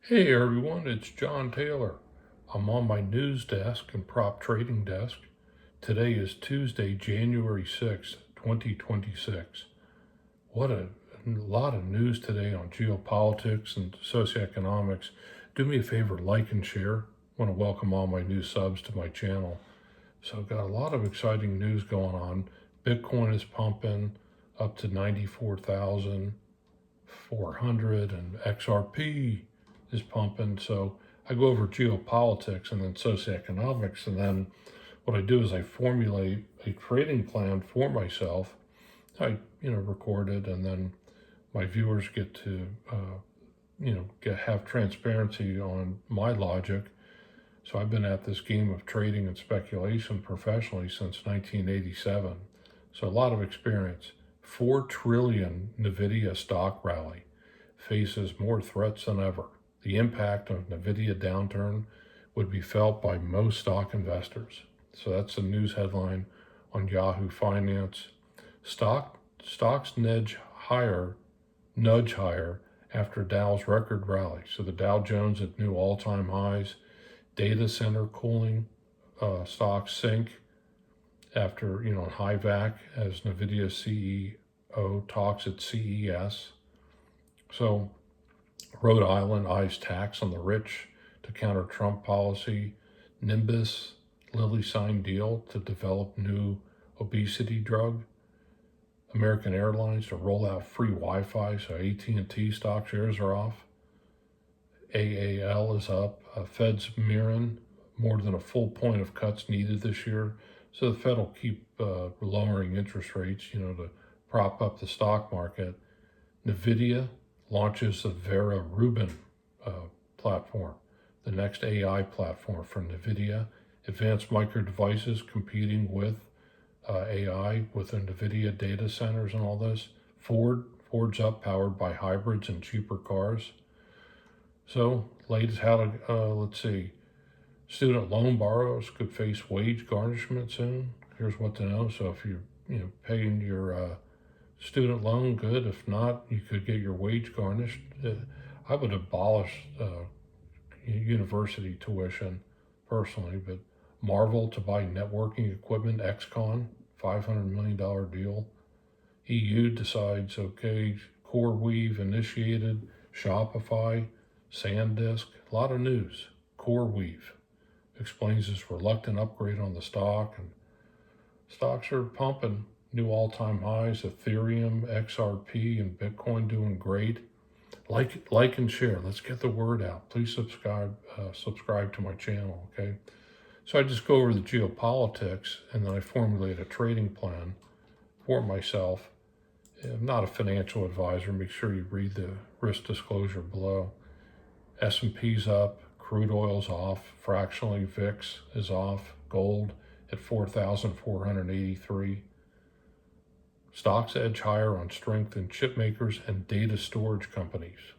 Hey everyone, it's John Taylor. I'm on my news desk and prop trading desk. Today is Tuesday, January 6th, 2026. What a lot of news today on geopolitics and socioeconomics. Do me a favor, like and share. I want to welcome all my new subs to my channel. So I've got a lot of exciting news going on. Bitcoin is pumping up to 94,400 and XRP is pumping. So I go over geopolitics and then socioeconomics, and then what I do is I formulate a trading plan for myself. I record it, and then my viewers get to have transparency on my logic. So I've been at this game of trading and speculation professionally since 1987. So a lot of experience. 4 trillion NVIDIA stock rally faces more threats than ever. The impact of NVIDIA downturn would be felt by most stock investors. So that's the news headline on Yahoo Finance. Stocks nudge higher after Dow's record rally. So the Dow Jones at new all-time highs. Data center cooling stocks sink after high vac as NVIDIA CEO talks at CES. So Rhode Island eyes tax on the rich to counter Trump policy. Nimbus Lilly signed deal to develop new obesity drug. American Airlines to roll out free Wi-Fi, so AT&T stock shares are off. AAL is up. Fed's mirroring more than a full point of cuts needed this year. So the Fed will keep lowering interest rates, to prop up the stock market. NVIDIA launches the Vera Rubin platform, the next AI platform for NVIDIA. Advanced micro devices competing with AI with the NVIDIA data centers and all this. Ford's up, powered by hybrids and cheaper cars. So, latest let's see. Student loan borrowers could face wage garnishment soon. Here's what to know. So if you're paying your student loan, good. If not, you could get your wage garnished. I would abolish university tuition personally, but Marvel to buy networking equipment, XCon, $500 million deal. EU decides, okay, CoreWeave initiated, Shopify, SanDisk, a lot of news. CoreWeave explains this reluctant upgrade on the stock, and stocks are pumping. New all-time highs. Ethereum, XRP, and Bitcoin doing great. Like and share. Let's get the word out. Please subscribe to my channel, okay? So I just go over the geopolitics, and then I formulate a trading plan for myself. I'm not a financial advisor. Make sure you read the risk disclosure below. S&P's up, crude oil's off, fractionally VIX is off, gold at 4,483. Stocks edge higher on strength in chipmakers and data storage companies.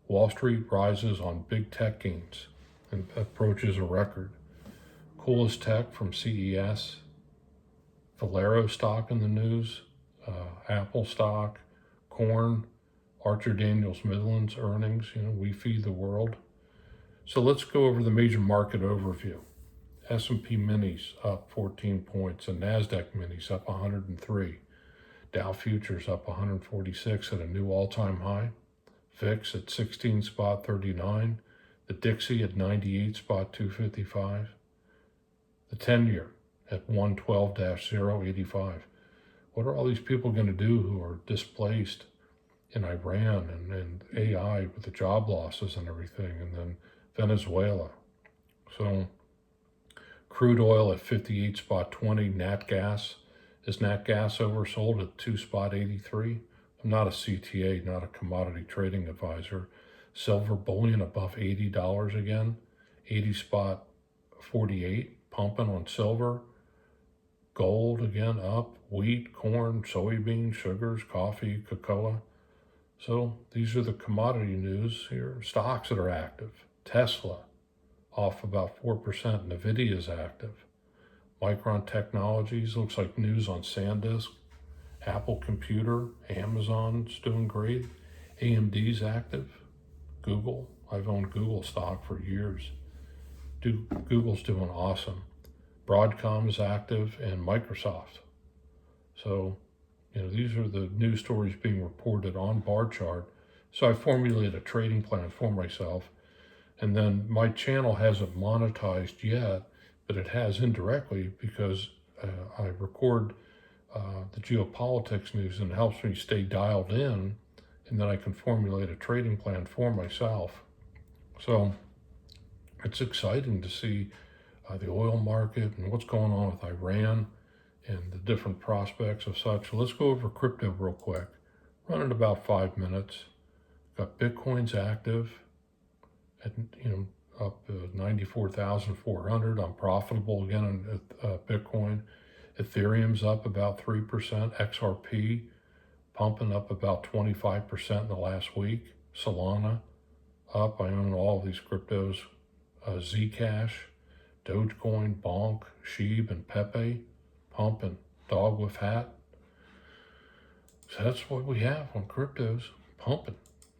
Wall Street rises on big tech gains and approaches a record. Coolest tech from CES. Valero stock in the news. Apple stock. Corn. Archer Daniels Midland's earnings. We feed the world. So let's go over the major market overview. S&P minis up 14 points and NASDAQ minis up 103. Dow futures up 146 at a new all-time high. VIX at 16.39. The Dixie at 98.255. The 10-year at 112-085. What are all these people going to do who are displaced in Iran and AI with the job losses and everything, and then Venezuela? So crude oil at 58.20. Is nat gas oversold at 2.83? I'm not a CTA, not a commodity trading advisor. Silver bullion above $80 again, 80.48, pumping on silver. Gold again up, wheat, corn, soybean, sugars, coffee, cocoa. So these are the commodity news here. Stocks that are active. Tesla off about 4%. NVIDIA is active. Micron Technologies looks like news on SanDisk. Apple Computer, Amazon's doing great. AMD's active. Google I've owned Google stock for years. Google's doing awesome. Broadcom is active, and Microsoft. So, these are the news stories being reported on bar chart. So I formulated a trading plan for myself. And then my channel hasn't monetized yet, but it has indirectly because I record the geopolitics news, and it helps me stay dialed in. And then I can formulate a trading plan for myself. So it's exciting to see the oil market and what's going on with Iran and the different prospects of such. So let's go over crypto real quick. Running about 5 minutes. Got Bitcoin's active at up 94,400. I'm profitable again at Bitcoin. Ethereum's up about 3%. XRP pumping up about 25% in the last week. Solana up. I own all of these cryptos. Zcash, Dogecoin, Bonk, Sheeb, and Pepe pumping. Dog with hat. So that's what we have on cryptos. Pumping.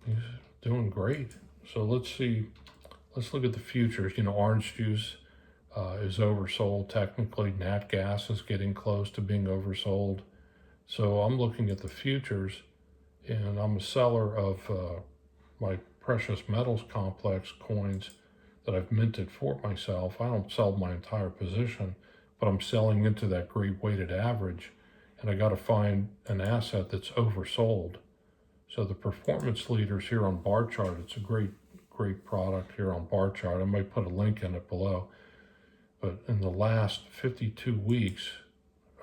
He's doing great. So let's look at the futures. Orange juice is oversold technically. Nat gas is getting close to being oversold. So I'm looking at the futures, and I'm a seller of my precious metals complex coins that I've minted for myself. I don't sell my entire position, but I'm selling into that great weighted average, and I got to find an asset that's oversold. So the performance leaders here on bar chart, it's a great product here on bar chart. I might put a link in it below. But in the last 52 weeks,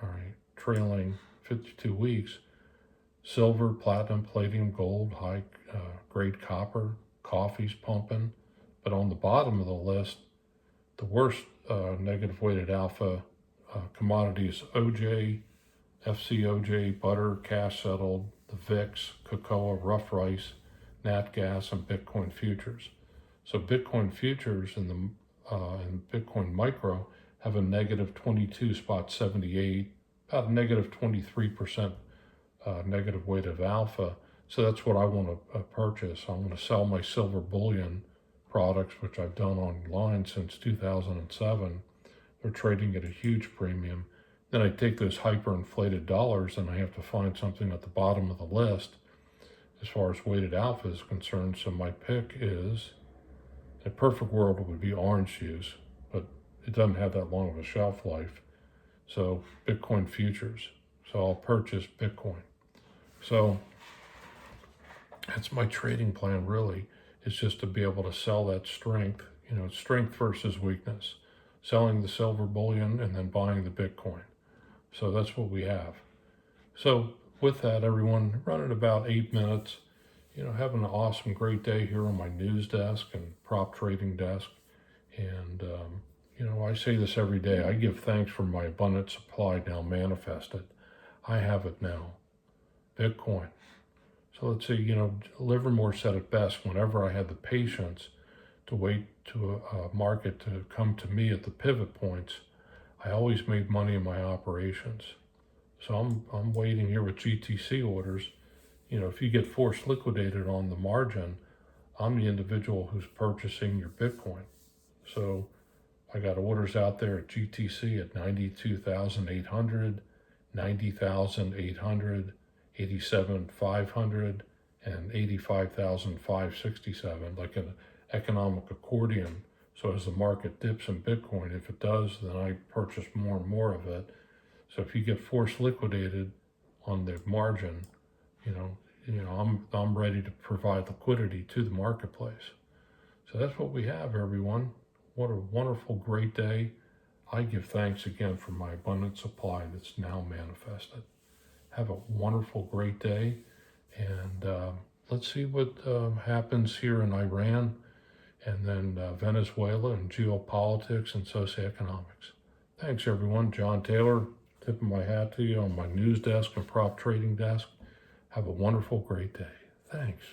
all right, trailing 52 weeks, silver, platinum, palladium, gold, high grade copper, coffee's pumping. But on the bottom of the list, the worst negative weighted alpha commodities: OJ, FCOJ, butter, cash settled, the VIX, cocoa, rough rice, nat gas, and Bitcoin futures. So Bitcoin futures and Bitcoin micro have a negative 22.78, about a negative 23% negative weighted alpha. So that's what I want to purchase. I want to sell my silver bullion products, which I've done online since 2007. They're trading at a huge premium. Then I take those hyperinflated dollars and I have to find something at the bottom of the list as far as weighted alpha is concerned. So my pick is, in a perfect world, it would be orange juice, but it doesn't have that long of a shelf life. So Bitcoin futures. So I'll purchase Bitcoin. So that's my trading plan, really. It's just to be able to sell that strength, strength versus weakness. Selling the silver bullion and then buying the Bitcoin. So that's what we have. So with that, everyone, running about 8 minutes, having an awesome, great day here on my news desk and prop trading desk. And, I say this every day. I give thanks for my abundant supply now manifested. I have it now. Bitcoin. So let's see, Livermore said it best: whenever I had the patience to wait to a market to come to me at the pivot points, I always made money in my operations. So I'm waiting here with GTC orders. If you get forced liquidated on the margin, I'm the individual who's purchasing your Bitcoin. So I got orders out there at GTC at 92,800, 90,800, 87,500, and 85,567, like an economic accordion. So as the market dips in Bitcoin, if it does, then I purchase more and more of it. So if you get forced liquidated on the margin, I'm ready to provide liquidity to the marketplace. So that's what we have, everyone. What a wonderful, great day. I give thanks again for my abundant supply that's now manifested. Have a wonderful, great day. And let's see what happens here in Iran and then Venezuela and geopolitics and socioeconomics. Thanks, everyone. John Taylor, tipping my hat to you on my news desk and prop trading desk. Have a wonderful, great day. Thanks.